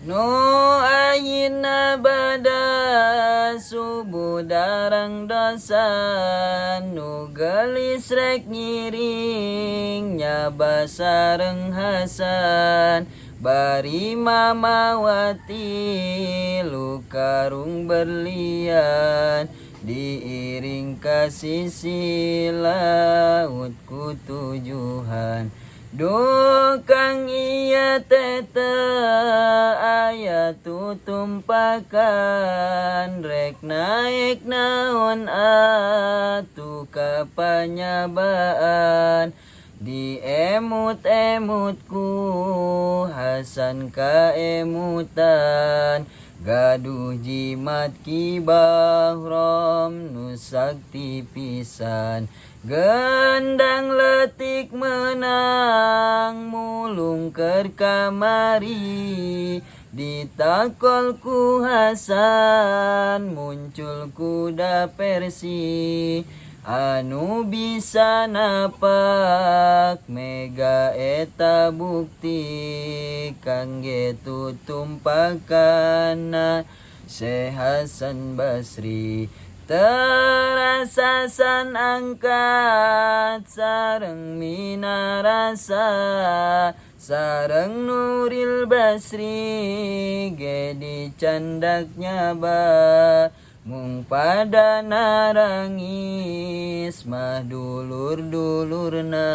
Nu ayina bada subuh darang dosa nu gelis rek ngiring nyaba sareng Hasan bari mamawati lukarung berlian diiring ka sisi laut ku tujuan. Duh kang iya tete aya tutumpakan rek naik naon atu kapanyabaan di emut-emutku Hasan kaemutan gaduh jimat kibahrom nu sakti pisan gendang letik menang mulung ker kamari ditakol ku Hasan muncul kuda Persi anu bisa napak mega eta bukti kangge tutumpakanna Syekh Hasan Basri terasasan angkat sareng minarasa sareng Nuril Basri ge dicandak nyaba mung pada narangis mah dulur-dulurna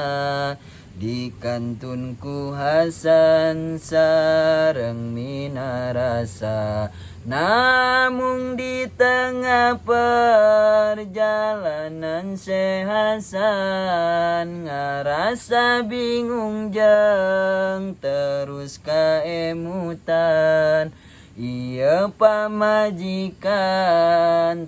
dikantun ku Hasan sareng minarasa namung di tengah perjalanan Syekh Hasan ngarasa bingung jeung terus kaemutan ieu pamajikan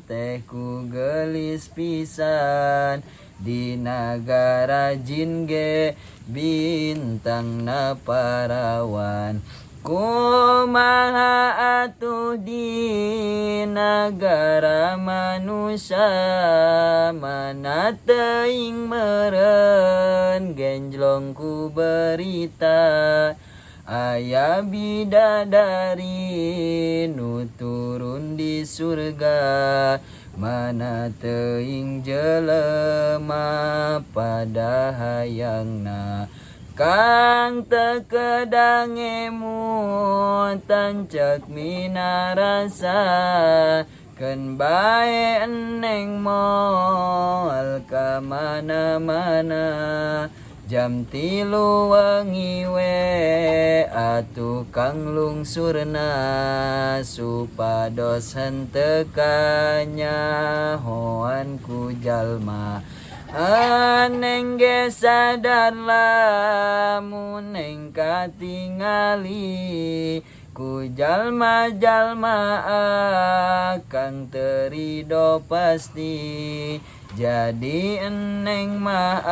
teh ku gelis pisan di nagara jin ge bintangna parawan kumaha atuh di nagara manusia mana teuing meureun genjlong ku berita aya bidadari nu turun di surga mana teuing jelema pada hayangna kang teu kedang emutan cek minarasa keun bae eneng moal ka mana-mana jam 3 wengi we atuh kang lungsurna supados henteu kanyahoan ku jalma aneng ge sadar lamun neng katingali ku jalma-jalma akang terido pasti jadi eneng mah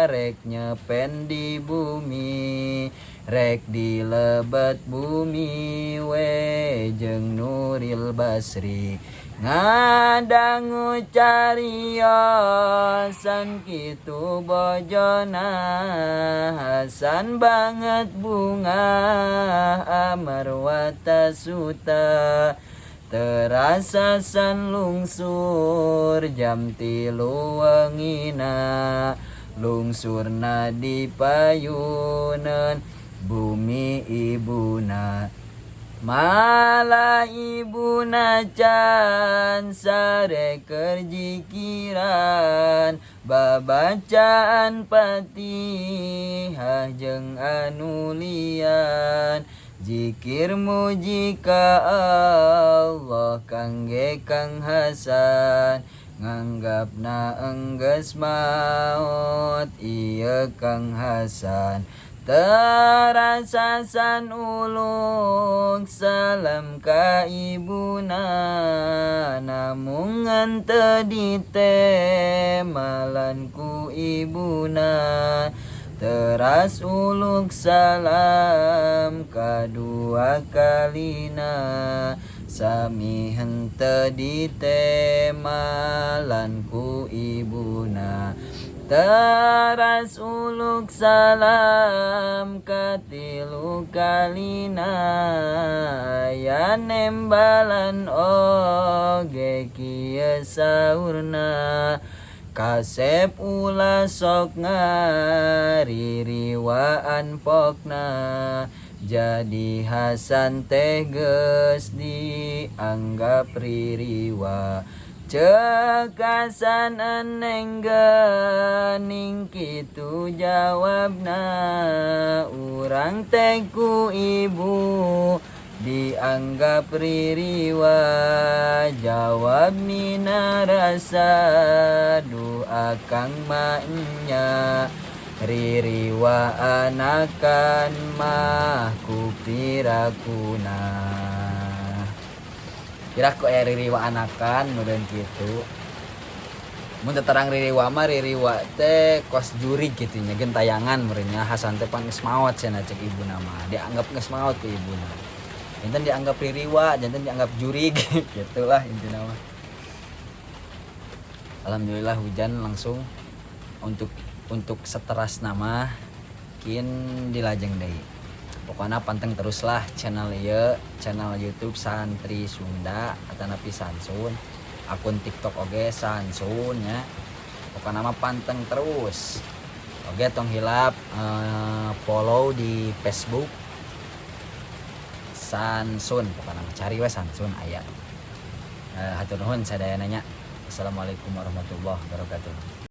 arek nyepen di bumi rek dilebet bumi we jeung Nuril Basri ngadangu cariosan kitu bojona Hasan banget bunga amarwata suta terasa san lungsur jam 3 wengina lungsurna di payuneun bumi ibuna malah ibuna can sare kerjikiran babacaan Fatihah jeung anulian zikir muji ka Allah kangge Kang Hasan nganggapna enggeus maot ieu Kang Hasan terasasan ulung salam ka ibuna namung teu ditemalan ku ibuna teras uluk salam kadua kalina sami henteu ditemalan ku ibuna teras uluk salam katilu kalina ya nembalan oge kieu saurna kasep ulah sok ngaririwaan pokna jadi Hasan teh geus dianggap ririwa cekasan eneng geuning kitu jawabna urang teh ku ibu dianggap ririwa jawab mina rasa doa kang maknya ririwa anakan mah kupirakuna piraku ririwa anakan mudah gitu mun terang ririwa mah ririwa teh kos juri gitu nya gentayangan merenya Hasan teh pan geus maot cenah cek ibu nama dianggap geus maot ku ibuna janten dianggap ririwa janten dianggap jurig gitulah intina mah alhamdulillah hujan langsung untuk seteras nama kin dilajeng deui pokoknya panteng teruslah channel ieu channel YouTube Santri Sunda atanapi Sansun akun TikTok oge Sansun nya pokoknya mah panteng terus oge tong hilap follow di Facebook Sansun pokoknya cari we Sansun aya hatur nuhun sadaya nanya. Assalamualaikum warahmatullahi wabarakatuh.